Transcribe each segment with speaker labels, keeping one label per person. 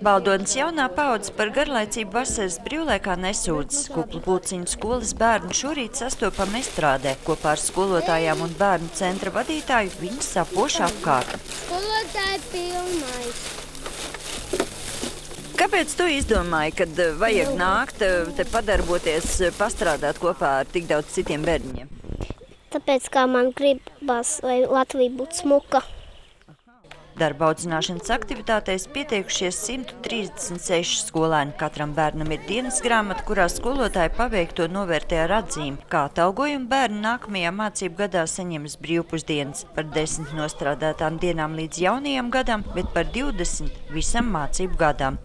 Speaker 1: Baldonas jaunā paudze par garlaicību vasaras brīvlaikā nesūdzas. Kuplu pulciņu skolas bērni šorīt sastopam estrādē. Kopā ar skolotājām un bērnu centra vadītāju viņi sapoš apkārt.
Speaker 2: Skolotāji pilnais.
Speaker 1: Kāpēc tu izdomāji, kad vajag nākt, te padarboties, pastrādāt kopā ar tik daudz citiem bērniņiem?
Speaker 2: Tāpēc, kā man gribas, lai Latvija būtu smuka.
Speaker 1: Darba audzināšanas aktivitātēs pieteikušies 136 skolēni. Katram bērnam ir dienas grāmata, kurā skolotāji paveikto novērtē ar atzīmi. Kā atalgojumu bērni nākamajā mācību gadā saņems brīvpusdienas par 10 nostrādātām dienām līdz jaunajam gadam, bet par 20 visam mācību gadam.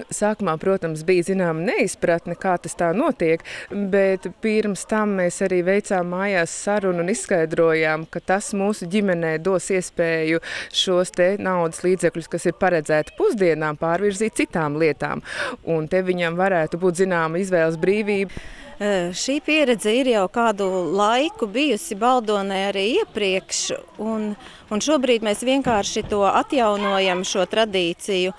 Speaker 3: Sākumā, protams, bija zināma neizpratne, kā tas tā notiek, bet pirms tam mēs arī veicām mājās sarunu un izskaidrojām, ka tas mūsu ģimenē dos iespēju šos te naudas līdzekļus, kas ir paredzēti pusdienām, pārvirzīt citām lietām. Un te viņam varētu būt zināma izvēles brīvība.
Speaker 4: Šī pieredze ir jau kādu laiku bijusi Baldonē arī iepriekš, un šobrīd mēs vienkārši to atjaunojam, šo tradīciju.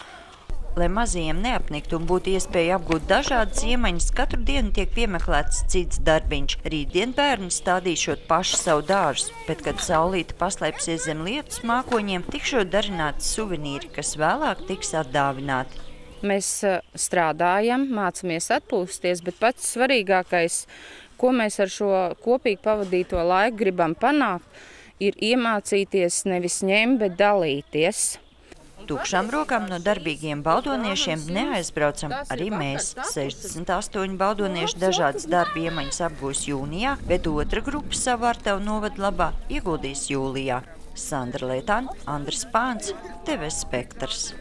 Speaker 1: Lai mazajiem neapniktu un būtu iespēja apgūt dažādas iemaņas, katru dienu tiek piemeklēts cits darbiņš. Rītdien bērni stādīšot paši savu dārzu, bet, kad saulīte paslēpsies zem lietus mākoņiem, tikšot darināti suvenīri, kas vēlāk tiks atdāvināti.
Speaker 5: Mēs strādājam, mācamies atpūsties, bet pats svarīgākais, ko mēs ar šo kopīgi pavadīto laiku gribam panākt, ir iemācīties nevis ņemt, bet dalīties.
Speaker 1: Tukšām rokām no darbīgiem baldoniešiem neaizbraucam arī mēs. 68 baldonieši dažādas darba iemaņas apgūs jūnijā, bet otra grupa savu Artavu novada labā ieguldīs jūlijā. Sandra Letāna, Andris Pāns, TV Spektrs.